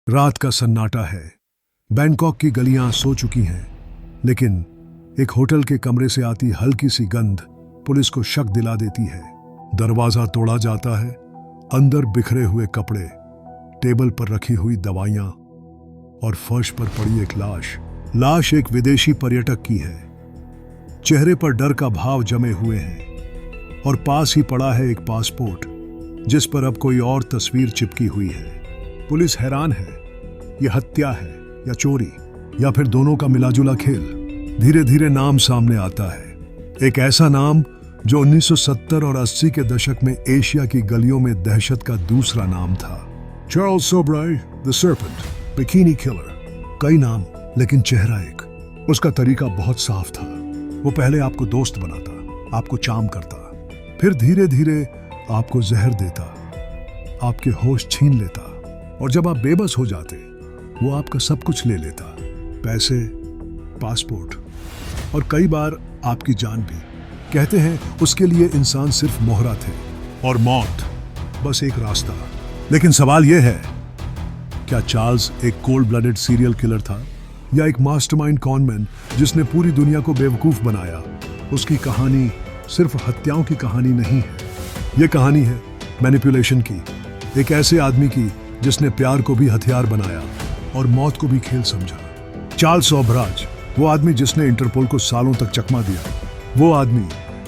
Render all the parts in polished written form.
रात का सन्नाटा है। बैंकॉक की गलियां सो चुकी हैं, लेकिन एक होटल के कमरे से आती हल्की सी गंध पुलिस को शक दिला देती है। दरवाजा तोड़ा जाता है। अंदर बिखरे हुए कपड़े, टेबल पर रखी हुई दवाइयां और फर्श पर पड़ी एक लाश एक विदेशी पर्यटक की है। चेहरे पर डर का भाव जमे हुए हैं और पास ही पड़ा है एक पासपोर्ट जिस पर अब कोई और तस्वीर चिपकी हुई है। पुलिस हैरान है, यह हत्या है या चोरी या फिर दोनों का मिलाजुला खेल। धीरे धीरे नाम सामने आता है, एक ऐसा नाम जो 1970 और 80 के दशक में एशिया की गलियों में दहशत का दूसरा नाम था। Charles Sobhraj, the serpent, bikini killer. कई नाम, लेकिन चेहरा एक। उसका तरीका बहुत साफ था। वो पहले आपको दोस्त बनाता, आपको चार्म करता, फिर धीरे धीरे आपको जहर देता, आपके होश छीन लेता, और जब आप बेबस हो जाते वो आपका सब कुछ ले लेता, पैसे, पासपोर्ट और कई बार आपकी जान भी। कहते हैं उसके लिए इंसान सिर्फ मोहरा थे और मौत बस एक रास्ता। लेकिन सवाल यह है, क्या चार्ल्स एक कोल्ड ब्लडेड सीरियल किलर था या एक मास्टरमाइंड कॉनमैन जिसने पूरी दुनिया को बेवकूफ बनाया? उसकी कहानी सिर्फ हत्याओं की कहानी नहीं है, यह कहानी है मैनिपुलेशन की। एक ऐसे आदमी की जिसने प्यार को भी हथियार बनाया और मौत को भी खेल समझा। चार्ल्स सोब्राज, वो आदमी जिसने इंटरपोल को सालों तक चकमा दिया, वो आदमी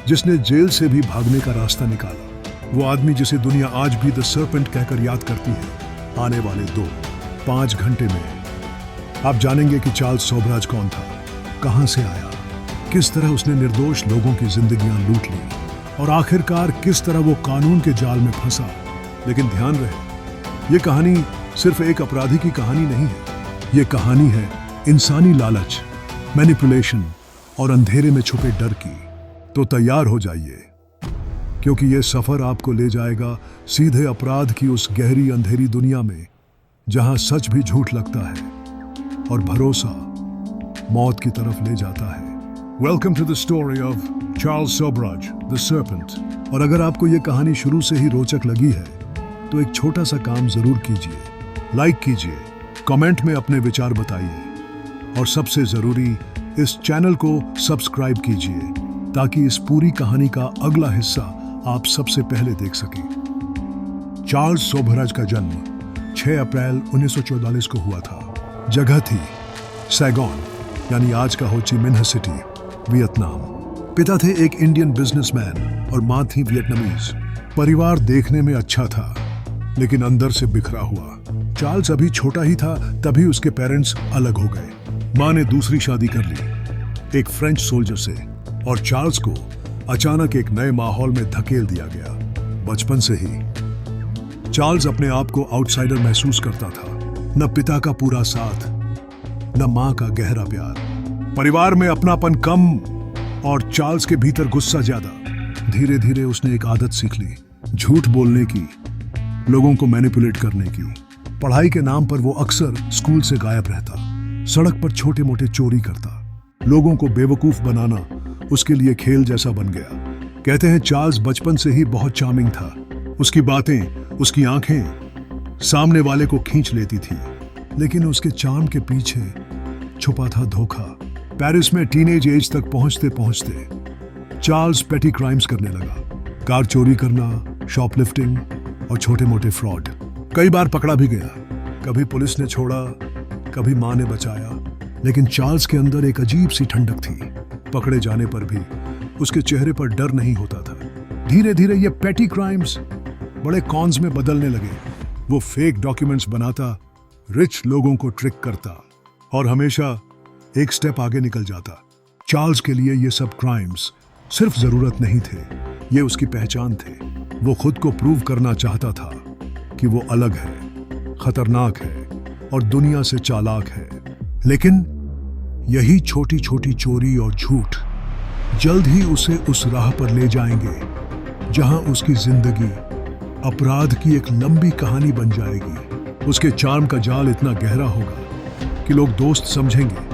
जिसने जेल से भी भागने का रास्ता निकाला, वो आदमी जिसे दुनिया आज भी द सर्पेंट कहकर याद करती है। आने वाले 2-5 घंटे में आप जानेंगे कि चार्ल्स सोब्राज कौन था, कहां से आया, किस तरह उसने निर्दोष लोगों की जिंदगियां लूट ली और आखिरकार किस तरह वो कानून के जाल में फंसा। लेकिन ध्यान रहे, ये कहानी सिर्फ एक अपराधी की कहानी नहीं है। ये कहानी है इंसानी लालच, मैनिपुलेशन और अंधेरे में छुपे डर की। तो तैयार हो जाइए, क्योंकि ये सफर आपको ले जाएगा सीधे अपराध की उस गहरी अंधेरी दुनिया में जहां सच भी झूठ लगता है और भरोसा मौत की तरफ ले जाता है। Welcome to the story of Charles Sobhraj, the serpent. और अगर आपको ये कहानी शुरू से ही रोचक लगी है तो एक छोटा सा काम जरूर कीजिए, लाइक कीजिए, कमेंट में अपने विचार बताइए और सबसे जरूरी, इस चैनल को सब्सक्राइब कीजिए ताकि इस पूरी कहानी का अगला हिस्सा आप सबसे पहले देख सकें। चार्ल्स सोब्राज का जन्म 6 अप्रैल 1944 को हुआ था। जगह थी सैगोन, यानी आज का हो ची मिन्ह सिटी, वियतनाम। पिता थे एक इंडियन बिजनेसमैन और मां थी वियतनामीज। परिवार देखने में अच्छा था, लेकिन अंदर से बिखरा हुआ। चार्ल्स अभी छोटा ही था तभी उसके पेरेंट्स अलग हो गए। मां ने दूसरी शादी कर ली एक फ्रेंच सोल्जर से और चार्ल्स को अचानक एक नए माहौल में धकेल दिया गया। बचपन से ही चार्ल्स अपने आप को आउटसाइडर महसूस करता था। न पिता का पूरा साथ, न मां का गहरा प्यार, परिवार में अपनापन कम और चार्ल्स के भीतर गुस्सा ज्यादा। धीरे धीरे उसने एक आदत सीख ली, झूठ बोलने की, लोगों को मैनिपुलेट करने की। पढ़ाई के नाम पर वो अक्सर स्कूल से गायब रहता, सड़क पर छोटे मोटे चोरी करता। लोगों को बेवकूफ बनाना उसके लिए खेल जैसा बन गया। कहते हैं चार्ल्स बचपन से ही बहुत चार्मिंग था। उसकी बातें, उसकी आंखें सामने वाले को खींच लेती थी, लेकिन उसके चार्म के पीछे छुपा था धोखा। पेरिस में टीनेज एज तक पहुंचते पहुंचते चार्ल्स पेटी क्राइम्स करने लगा, कार चोरी करना, शॉपलिफ्टिंग और छोटे मोटे फ्रॉड। कई बार पकड़ा भी गया, कभी पुलिस ने छोड़ा, कभी मां ने बचाया। लेकिन चार्ल्स के अंदर एक अजीब सी ठंडक थी। पकड़े जाने पर भी उसके चेहरे पर डर नहीं होता था। धीरे धीरे ये पेटी क्राइम्स बड़े कॉन्स में बदलने लगे। वो फेक डॉक्यूमेंट्स बनाता, रिच लोगों को ट्रिक करता और हमेशा एक स्टेप आगे निकल जाता। चार्ल्स के लिए ये सब क्राइम्स सिर्फ जरूरत नहीं थे, ये उसकी पहचान थे। वो खुद को प्रूव करना चाहता था कि वो अलग है, खतरनाक है और दुनिया से चालाक है। लेकिन यही छोटी छोटी चोरी और झूठ जल्द ही उसे उस राह पर ले जाएंगे जहां उसकी जिंदगी अपराध की एक लंबी कहानी बन जाएगी। उसके चार्म का जाल इतना गहरा होगा कि लोग दोस्त समझेंगे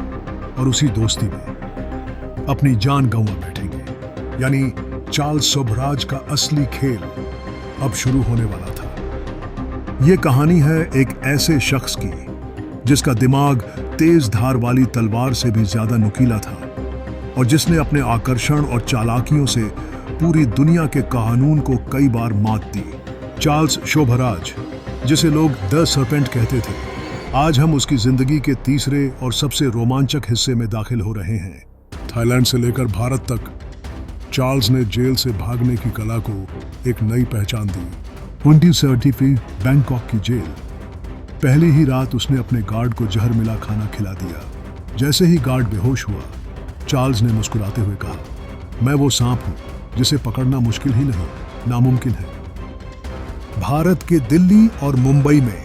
और उसी दोस्ती में अपनी जान गंवा बैठेंगे। यानी चार्ल्स सोब्राज का असली खेल अब शुरू होने वाला था। ये कहानी है एक ऐसे शख्स की जिसका दिमाग तेज धार वाली तलवार से भी ज्यादा नुकीला था और जिसने अपने आकर्षण और चालाकियों से पूरी दुनिया के कानून को कई बार मात दी। चार्ल्स शोभराज, जिसे लोग द सर्पेंट कहते थे, आज हम उसकी जिंदगी के तीसरे और सबसे रोमांचक हिस्से में दाखिल हो रहे हैं। थाईलैंड से लेकर भारत तक चार्ल्स ने जेल से भागने की कला को एक नई पहचान दी। 1930 बैंकॉक की जेल। पहली ही रात उसने अपने गार्ड को जहर मिला खाना खिला दिया। जैसे ही गार्ड बेहोश हुआ, चार्ल्स ने मुस्कुराते हुए कहा, मैं वो सांप हूं जिसे पकड़ना मुश्किल ही नहीं, नामुमकिन है। भारत के दिल्ली और मुंबई में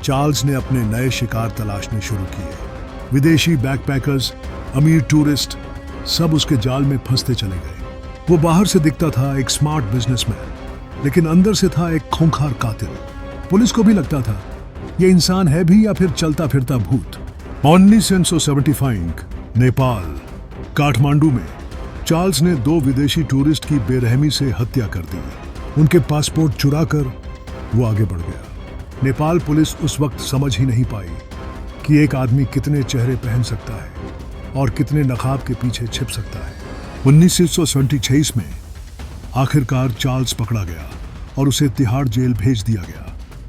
चार्ल्स ने अपने नए शिकार तलाशने शुरू किए। विदेशी बैकपैकर्स, अमीर टूरिस्ट, सब उसके जाल में फंसते चले गए। वो बाहर से दिखता था एक स्मार्ट बिजनेसमैन, लेकिन अंदर से था एक खूंखार कातिल। पुलिस को भी लगता था ये इंसान है भी या फिर चलता फिरता भूत। 1975 नेपाल, काठमांडू में चार्ल्स ने 2 विदेशी टूरिस्ट की बेरहमी से हत्या कर दी। उनके पासपोर्ट चुराकर वो आगे बढ़ गया। नेपाल पुलिस उस वक्त समझ ही नहीं पाई कि एक आदमी कितने चेहरे पहन सकता है और कितने नकाब के पीछे छिप सकता है। 1926 में आखिरकार चार्ल्स पकड़ा गया और उसे तिहाड़ जेल भेज दिया गया।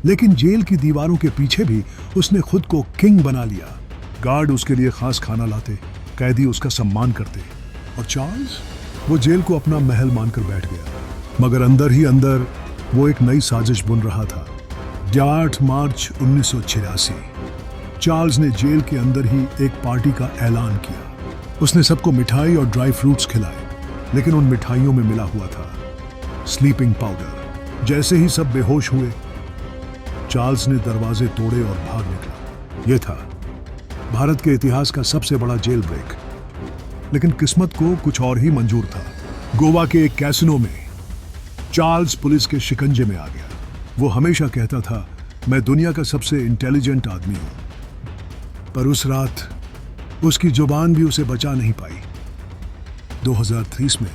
लेकिन जेल की दीवारों के पीछे भी उसने खुद को किंग बना लिया। गार्ड उसके लिए खास खाना लाते, कैदी उसका सम्मान करते और चार्ल्स वो जेल को अपना महल मानकर बैठ गया। मगर अंदर ही अंदर वो एक नई साजिश बुन रहा था। 8 मार्च 1986 चार्ल्स ने जेल के अंदर ही एक पार्टी का ऐलान किया। उसने सबको मिठाई और ड्राई फ्रूट्स खिलाए, लेकिन उन मिठाइयों में मिला हुआ था स्लीपिंग पाउडर। जैसे ही सब बेहोश हुए, चार्ल्स ने दरवाजे तोड़े और भाग निकला। यह था भारत के इतिहास का सबसे बड़ा जेल ब्रेक। लेकिन किस्मत को कुछ और ही मंजूर था। गोवा के एक कैसिनो में चार्ल्स पुलिस के शिकंजे में आ गया। वो हमेशा कहता था, मैं दुनिया का सबसे इंटेलिजेंट आदमी हूं, पर उस रात उसकी जुबान भी उसे बचा नहीं पाई। 2030 में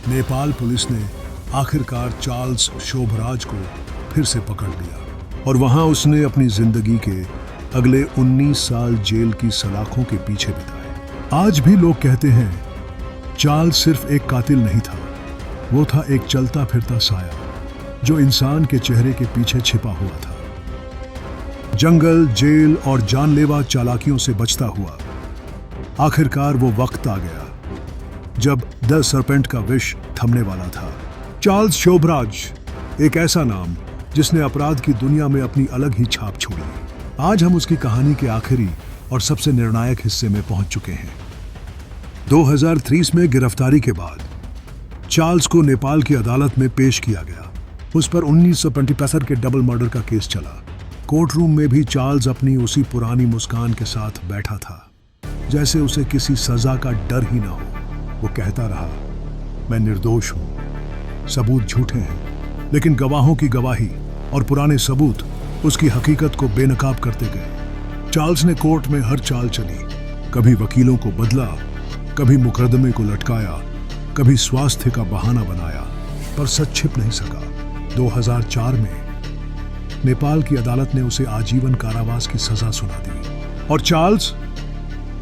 नेपाल पुलिस ने आखिरकार चार्ल्स शोभराज को फिर से पकड़ लिया और वहां उसने अपनी जिंदगी के अगले 19 साल जेल की सलाखों के पीछे बिताए। आज भी लोग कहते हैं चार्ल्स सिर्फ एक कातिल नहीं था, वो था एक चलता फिरता साया जो इंसान के चेहरे के पीछे छिपा हुआ था। जंगल, जेल और जानलेवा चालाकियों से बचता हुआ आखिरकार वो वक्त आ गया जब द सर्पेंट का विष थमने वाला था। चार्ल्स शोभराज, एक ऐसा नाम जिसने अपराध की दुनिया में अपनी अलग ही छाप छोड़ी। आज हम उसकी कहानी के आखिरी और सबसे निर्णायक हिस्से में पहुंच चुके हैं। 2030 में गिरफ्तारी के बाद चार्ल्स को नेपाल की अदालत में पेश किया गया। उस पर 1975 के डबल मर्डर का केस चला। कोर्ट रूम में भी चार्ल्स अपनी उसी पुरानी मुस्कान के साथ बैठा था, जैसे उसे किसी सजा का डर ही ना हो। वो कहता रहा, मैं निर्दोष हूं, सबूत झूठे हैं, लेकिन गवाहों की गवाही और पुराने सबूत उसकी हकीकत को बेनकाब करते गए। चार्ल्स ने कोर्ट में हर चाल चली, कभी वकीलों को बदला, कभी मुकदमे को लटकाया, कभी स्वास्थ्य का बहाना बनाया, पर सच छिप नहीं सका। 2004 में नेपाल की अदालत ने उसे आजीवन कारावास की सजा सुना दी और चार्ल्स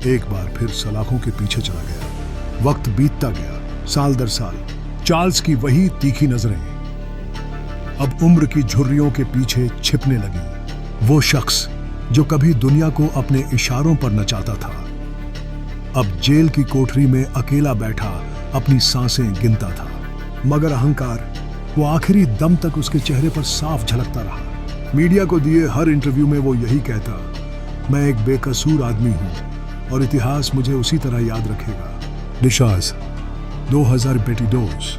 एक बार फिर सलाखों के पीछे चला गया। वक्त बीतता गया, साल दर साल। चार्ल्स की वही तीखी नजरें अब उम्र की झुर्रियों के पीछे छिपने लगी। वो शख्स जो कभी दुनिया को अपने इशारों पर नचाता था, अब जेल की कोठरी में अकेला बैठा अपनी सांसें गिनता था। मगर अहंकार वो आखिरी दम तक उसके चेहरे पर साफ झलकता रहा। मीडिया को दिए हर इंटरव्यू में वो यही कहता, मैं एक बेकसूर आदमी हूं और इतिहास मुझे उसी तरह याद रखेगा। निशाज 2022।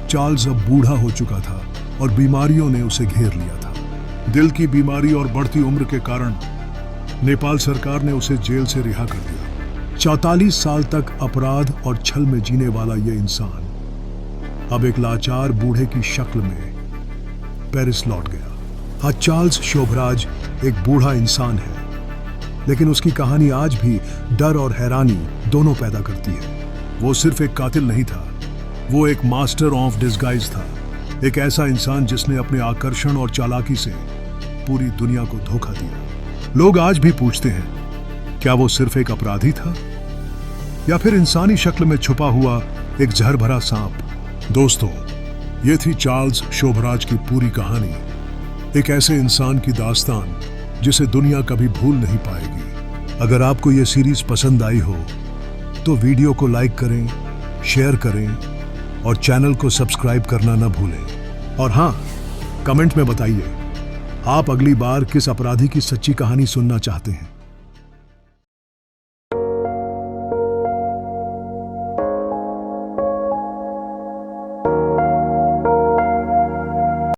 चार्ल्स अब बूढ़ा हो चुका था और बीमारियों ने उसे घेर लिया था। दिल की बीमारी और बढ़ती उम्र के कारण नेपाल सरकार ने उसे जेल से रिहा कर दिया। 44 साल तक अपराध और छल में जीने वाला यह इंसान अब एक लाचार बूढ़े की शक्ल में पेरिस लौट गया। आज चार्ल्स शोभराज एक बूढ़ा इंसान है, लेकिन उसकी कहानी आज भी डर और हैरानी दोनों पैदा करती है। वो सिर्फ एक कातिल नहीं था, वो एक मास्टर ऑफ डिस्गाइज था। एक ऐसा इंसान जिसने अपने आकर्षण और चालाकी से पूरी दुनिया को धोखा दिया। लोग आज भी पूछते हैं, क्या वो सिर्फ एक अपराधी था या फिर इंसानी शक्ल में छुपा हुआ एक जहर भरा सांप? दोस्तों, ये थी चार्ल्स शोभराज की पूरी कहानी, एक ऐसे इंसान की दास्तान जिसे दुनिया कभी भूल नहीं पाएगी। अगर आपको ये सीरीज पसंद आई हो तो वीडियो को लाइक करें, शेयर करें और चैनल को सब्सक्राइब करना न भूलें। और हाँ, कमेंट में बताइए आप अगली बार किस अपराधी की सच्ची कहानी सुनना चाहते हैं।